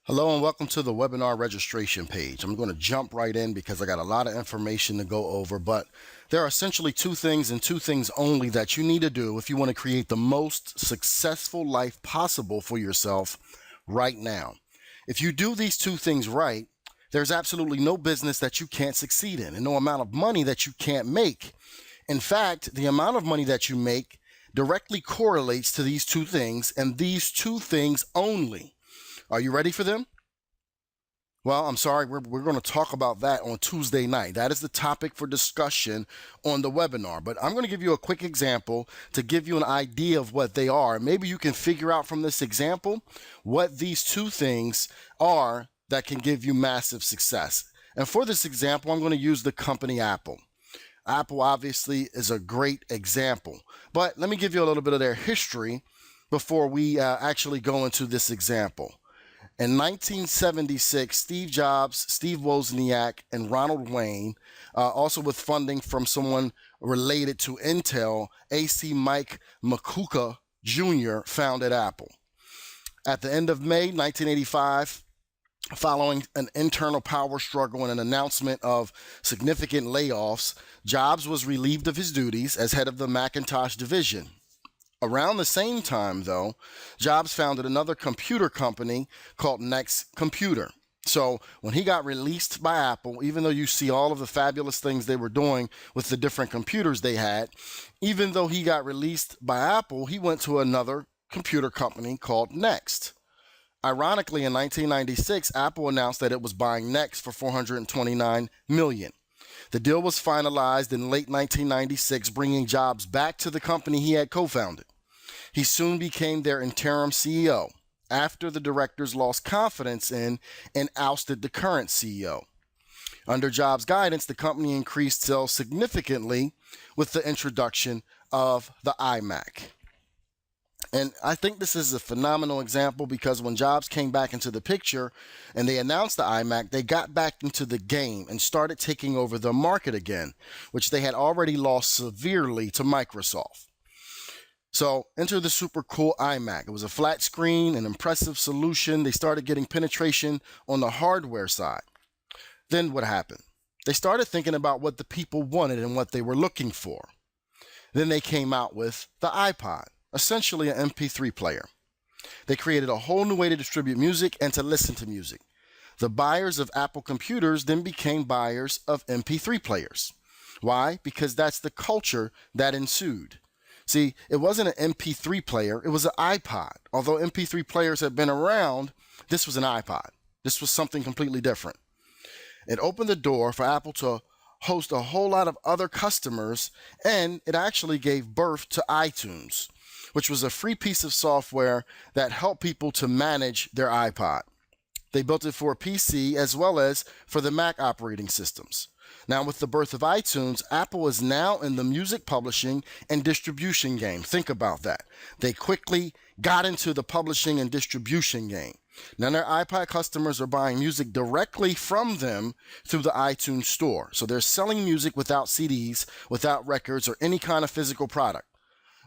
Hello and welcome to the webinar registration page. I'm going to jump right in because I got a lot of information to go over, but there are essentially two things and two things only that you need to do if you want to create the most successful life possible for yourself right now. If you do these two things right, there's absolutely no business that you can't succeed in and no amount of money that you can't make. In fact, the amount of money that you make directly correlates to these two things and these two things only. Are you ready for them? Well, I'm sorry, we're going to talk about that on Tuesday night. That is the topic for discussion on the webinar. But I'm going to give you a quick example to give you an idea of what they are. Maybe you can figure out from this example what these two things are that can give you massive success. And for this example, I'm going to use the company Apple. Apple obviously is a great example. But let me give you a little bit of their history before we actually go into this example. In 1976, Steve Jobs, Steve Wozniak, and Ronald Wayne, also with funding from someone related to Intel, A.C. Mike McCulloch Jr., founded Apple. At the end of May 1985, following an internal power struggle and an announcement of significant layoffs, Jobs was relieved of his duties as head of the Macintosh division. Around the same time, though, Jobs founded another computer company called Next Computer. So when he got released by Apple, even though you see all of the fabulous things they were doing with the different computers they had, even though he got released by Apple, he went to another computer company called Next. Ironically, in 1996, Apple announced that it was buying Next for $429 million. The deal was finalized in late 1996, bringing Jobs back to the company he had co-founded. He soon became their interim CEO after the directors lost confidence in and ousted the current CEO. Under Jobs' guidance, the company increased sales significantly with the introduction of the iMac. And I think this is a phenomenal example because when Jobs came back into the picture and they announced the iMac, they got back into the game and started taking over the market again, which they had already lost severely to Microsoft. So enter the super cool iMac. It was a flat screen, an impressive solution. They started getting penetration on the hardware side. Then what happened? They started thinking about what the people wanted and what they were looking for. Then they came out with the iPod, essentially an MP3 player. They created a whole new way to distribute music and to listen to music. The buyers of Apple computers then became buyers of MP3 players. Why? Because that's the culture that ensued. See, it wasn't an MP3 player, it was an iPod. Although MP3 players had been around, this was an iPod. This was something completely different. It opened the door for Apple to host a whole lot of other customers, and it actually gave birth to iTunes, which was a free piece of software that helped people to manage their iPod. They built it for a PC as well as for the Mac operating systems. Now, with the birth of iTunes, Apple is now in the music publishing and distribution game. Think about that. They quickly got into the publishing and distribution game. Now, their iPod customers are buying music directly from them through the iTunes store. So they're selling music without CDs, without records, or any kind of physical product.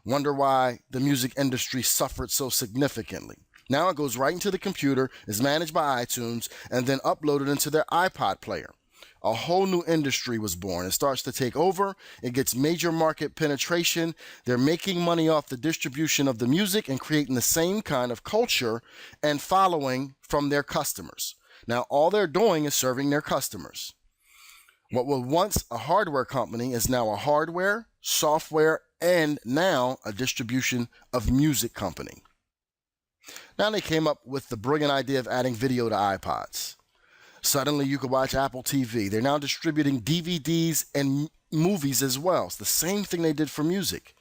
Wonder why the music industry suffered so significantly. Now it goes right into the computer, is managed by iTunes, and then uploaded into their iPod player. A whole new industry was born. It starts to take over. It gets major market penetration. They're making money off the distribution of the music and creating the same kind of culture and following from their customers. Now, all they're doing is serving their customers. What was once a hardware company is now a hardware, software, and now a distribution of music company. Now they came up with the brilliant idea of adding video to iPods. Suddenly you could watch Apple TV. They're now distributing DVDs and movies as well. It's the same thing they did for music.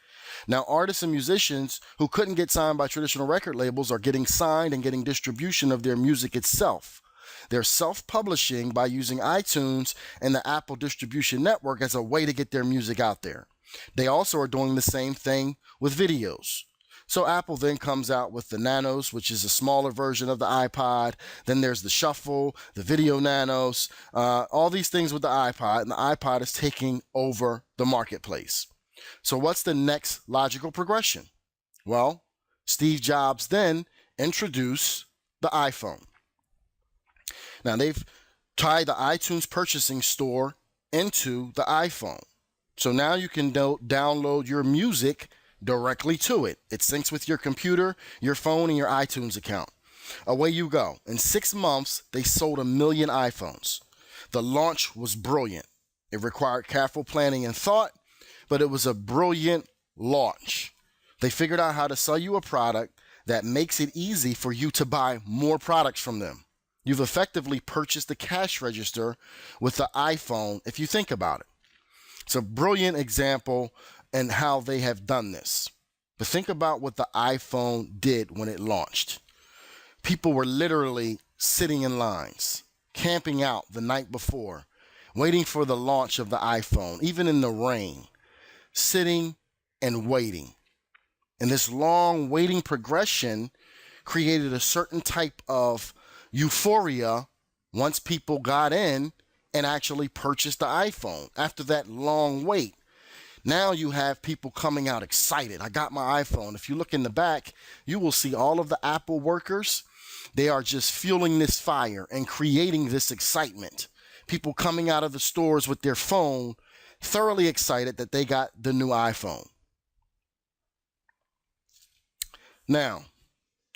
Now artists and musicians who couldn't get signed by traditional record labels are getting signed and getting distribution of their music itself. They're self-publishing by using iTunes and the Apple distribution network as a way to get their music out there. They also are doing the same thing with videos. So Apple then comes out with the Nanos, which is a smaller version of the iPod. Then there's the Shuffle, the Video Nanos, all these things with the iPod, and the iPod is taking over the marketplace. So what's the next logical progression? Well, Steve Jobs then introduced the iPhone. Now they've tied the iTunes purchasing store into the iPhone. So now you can download your music directly to it. It syncs with your computer, your phone, and your iTunes account. Away you go. In 6 months, they sold 1 million iPhones. The launch was brilliant. It required careful planning and thought, but it was a brilliant launch. They figured out how to sell you a product that makes it easy for you to buy more products from them. You've effectively purchased the cash register with the iPhone if you think about it. It's a brilliant example in how they have done this. But think about what the iPhone did when it launched. People were literally sitting in lines, camping out the night before, waiting for the launch of the iPhone, even in the rain, sitting and waiting. And this long waiting progression created a certain type of euphoria once people got in and actually purchased the iPhone after that long wait. Now you have people coming out excited. I got my iPhone. If you look in the back, you will see all of the Apple workers. They are just fueling this fire and creating this excitement. People coming out of the stores with their phone, thoroughly excited that they got the new iPhone. Now,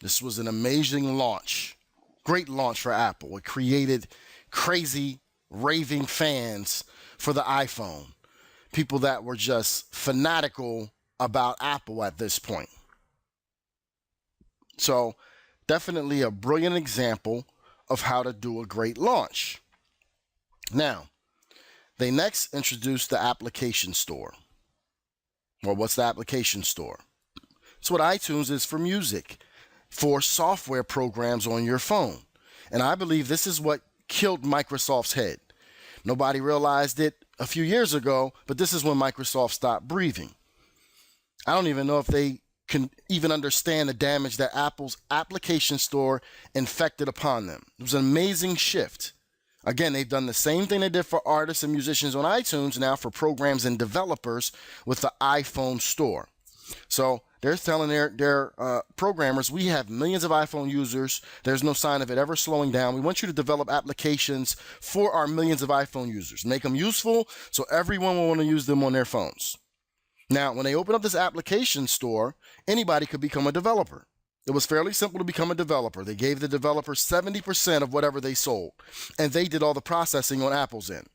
this was an amazing launch. Great launch for Apple. It created crazy, raving fans for the iPhone. People that were just fanatical about Apple at this point. So, definitely a brilliant example of how to do a great launch. Now, they next introduced the application store. Well, what's the application store? It's what iTunes is for music, for software programs on your phone. And I believe this is what killed Microsoft's head. Nobody realized it a few years ago, but this is when Microsoft stopped breathing. I don't even know if they can even understand the damage that Apple's application store inflicted upon them. It was an amazing shift. Again, they've done the same thing they did for artists and musicians on iTunes, now for programs and developers with the iPhone store. So they're telling their programmers, we have millions of iPhone users. There's no sign of it ever slowing down. We want you to develop applications for our millions of iPhone users. Make them useful so everyone will want to use them on their phones. Now, when they opened up this application store, anybody could become a developer. It was fairly simple to become a developer. They gave the developer 70% of whatever they sold, and they did all the processing on Apple's end.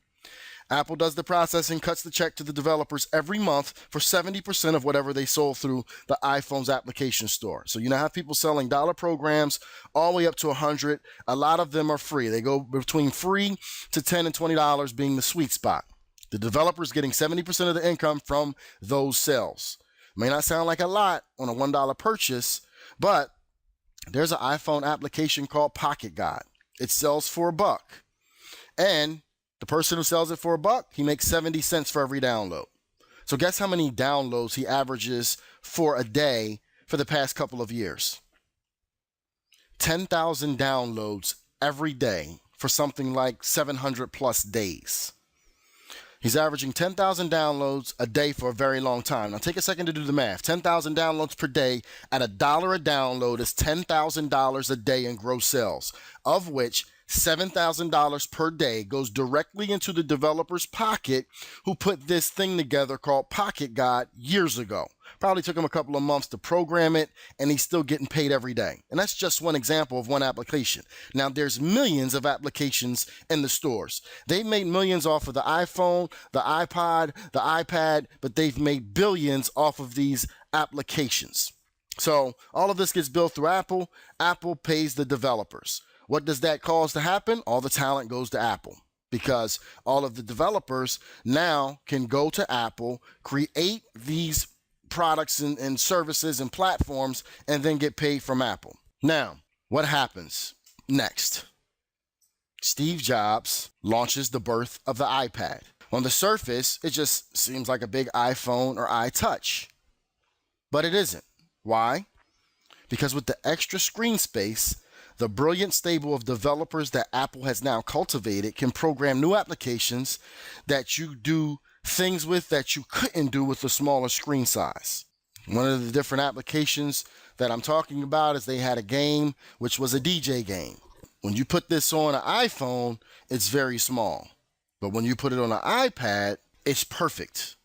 Apple does the processing, cuts the check to the developers every month for 70% of whatever they sold through the iPhone's application store. So you now have people selling dollar programs all the way up to 100. A lot of them are free. They go between free to $10 and $20 being the sweet spot. The developer's getting 70% of the income from those sales. May not sound like a lot on a $1 purchase, but there's an iPhone application called Pocket God. It sells for $1. And the person who sells it for $1, he makes 70 cents for every download. So guess how many downloads he averages for a day for the past couple of years? 10,000 downloads every day for something like 700 plus days. He's averaging 10,000 downloads a day for a very long time. Now take a second to do the math. 10,000 downloads per day at $1 a download is $10,000 a day in gross sales, of which $7,000 per day goes directly into the developer's pocket who put this thing together called Pocket God years ago. Probably took him a couple of months to program it, and he's still getting paid every day. And that's just one example of one application. Now, there's millions of applications in the stores. They've made millions off of the iPhone, the iPod, the iPad, but they've made billions off of these applications. So all of this gets built through Apple. Apple pays the developers. What does that cause to happen? All the talent goes to Apple, because all of the developers now can go to Apple, create these products and services and platforms, and then get paid from Apple. Now, what happens next? Steve Jobs launches the birth of the iPad. On the surface, it just seems like a big iPhone or iTouch, but it isn't. Why? Because with the extra screen space, the brilliant stable of developers that Apple has now cultivated can program new applications that you do things with that you couldn't do with a smaller screen size. One of the different applications that I'm talking about is they had a game which was a DJ game. When you put this on an iPhone, it's very small. But when you put it on an iPad, it's perfect.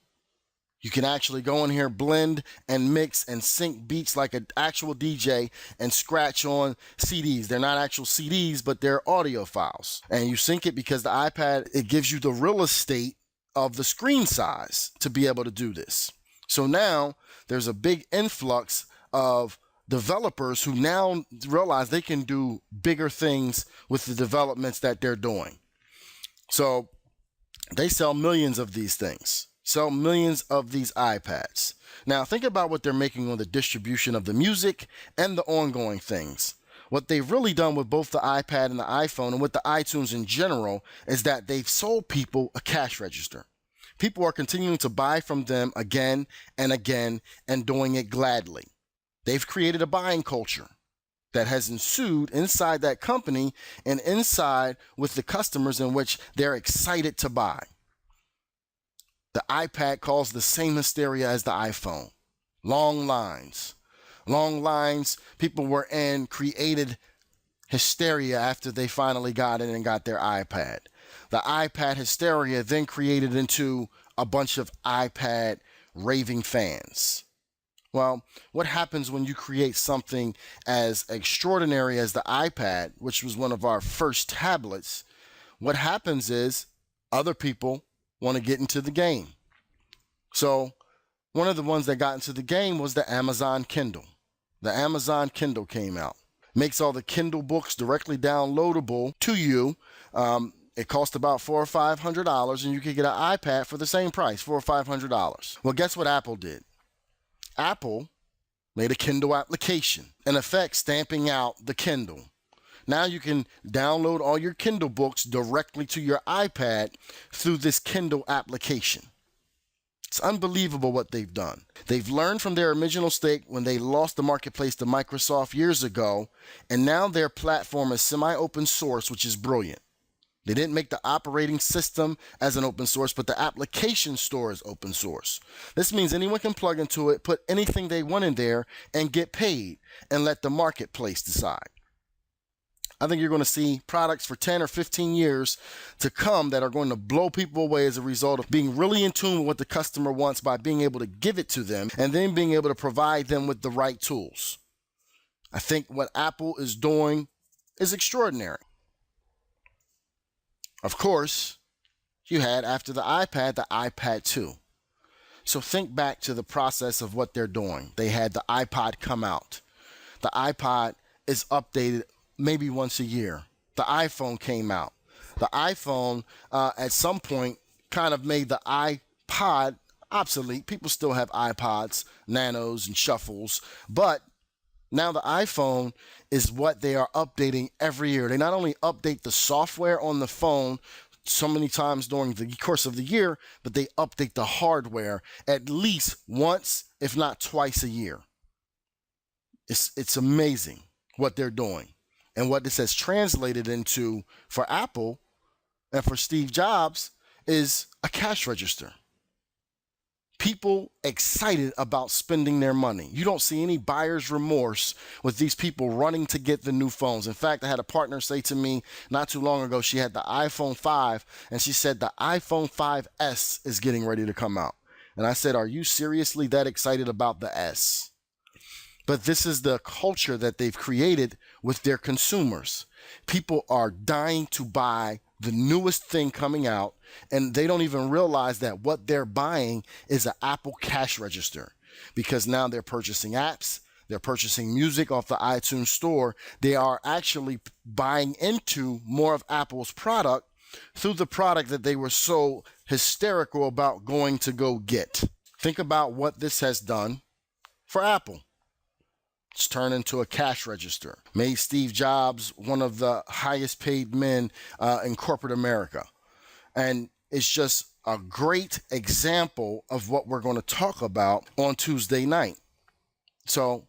You can actually go in here, blend and mix and sync beats like an actual DJ and scratch on CDs. They're not actual CDs, but they're audio files. And you sync it because the iPad, it gives you the real estate of the screen size to be able to do this. So now there's a big influx of developers who now realize they can do bigger things with the developments that they're doing. So they sell millions of these things, sell millions of these iPads. Now think about what they're making on the distribution of the music and the ongoing things. What they've really done with both the iPad and the iPhone and with the iTunes in general is that they've sold people a cash register. People are continuing to buy from them again and again and doing it gladly. They've created a buying culture that has ensued inside that company and inside with the customers in which they're excited to buy. The iPad caused the same hysteria as the iPhone. Long lines. Long lines people were in created hysteria after they finally got in and got their iPad. The iPad hysteria then created into a bunch of iPad raving fans. Well, what happens when you create something as extraordinary as the iPad, which was one of our first tablets? What happens is other people want to get into the game. So one of the ones that got into the game was the Amazon Kindle. The Amazon Kindle came out. Makes all the Kindle books directly downloadable to you. It cost about $400 or $500, and you could get an iPad for the same price, $400 or $500. Well, guess what Apple did? Apple made a Kindle application, in effect stamping out the Kindle. Now you can download all your Kindle books directly to your iPad through this Kindle application. It's unbelievable what they've done. They've learned from their original mistake when they lost the marketplace to Microsoft years ago, and now their platform is semi-open source, which is brilliant. They didn't make the operating system as an open source, but the application store is open source. This means anyone can plug into it, put anything they want in there, and get paid, and let the marketplace decide. I think you're going to see products for 10 or 15 years to come that are going to blow people away as a result of being really in tune with what the customer wants by being able to give it to them and then being able to provide them with the right tools. I think what Apple is doing is extraordinary. Of course, you had, after the iPad 2. So think back to the process of what they're doing. They had the iPod come out. The iPod is updated maybe once a year. The iPhone came out. The iPhone, at some point, kind of made the iPod obsolete. People still have iPods, Nanos, and Shuffles, but now the iPhone is what they are updating every year. They not only update the software on the phone so many times during the course of the year, but they update the hardware at least once, if not twice a year. It's amazing what they're doing. And what this has translated into for Apple and for Steve Jobs is a cash register. People excited about spending their money. You don't see any buyer's remorse with these people running to get the new phones. In fact, I had a partner say to me not too long ago, she had the iPhone 5, and she said the iPhone 5S is getting ready to come out. And I said, are you seriously that excited about the S? But this is the culture that they've created with their consumers. People are dying to buy the newest thing coming out, and they don't even realize that what they're buying is an Apple cash register, because now they're purchasing apps, they're purchasing music off the iTunes store. They are actually buying into more of Apple's product through the product that they were so hysterical about going to go get. Think about what this has done for Apple. It's turned into a cash register. Made Steve Jobs one of the highest paid men in corporate America. And it's just a great example of what we're going to talk about on Tuesday night. So,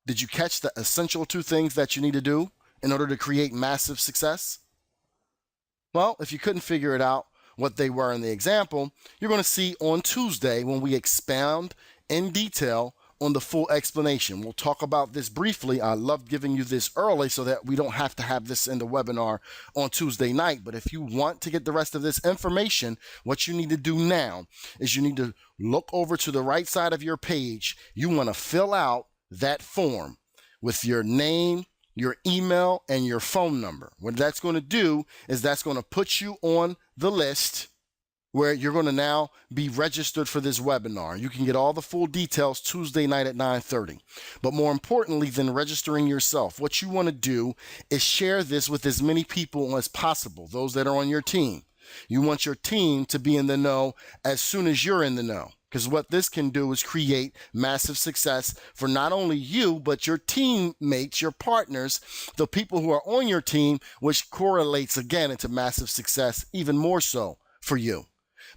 did you catch the essential two things that you need to do in order to create massive success? Well, if you couldn't figure it out what they were in the example, you're going to see on Tuesday when we expound in detail on the full explanation. We'll talk about this briefly. I love giving you this early so that we don't have to have this in the webinar on Tuesday night. But if you want to get the rest of this information, what you need to do now is you need to look over to the right side of your page. You want to fill out that form with your name, your email, and your phone number. What that's going to do is that's going to put you on the list where you're going to now be registered for this webinar. You can get all the full details Tuesday night at 9:30. But more importantly than registering yourself, what you want to do is share this with as many people as possible, those that are on your team. You want your team to be in the know as soon as you're in the know. Because what this can do is create massive success for not only you, but your teammates, your partners, the people who are on your team, which correlates again into massive success, even more so for you.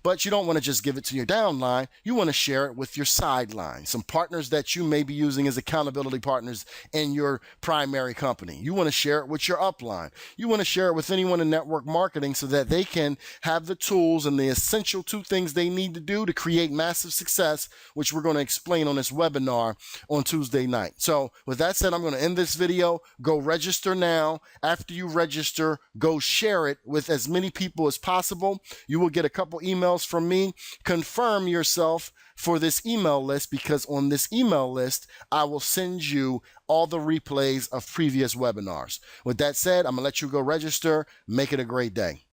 But you don't want to just give it to your downline. You want to share it with your sideline, some partners that you may be using as accountability partners in your primary company. You want to share it with your upline. You want to share it with anyone in network marketing so that they can have the tools and the essential 2 things they need to do to create massive success, which we're going to explain on this webinar on Tuesday night. So with that said, I'm going to end this video. Go register now. After you register, go share it with as many people as possible. You will get a couple emails from me. Confirm yourself for this email list, because on this email list, I will send you all the replays of previous webinars. With that said, I'm going to let you go register. Make it a great day.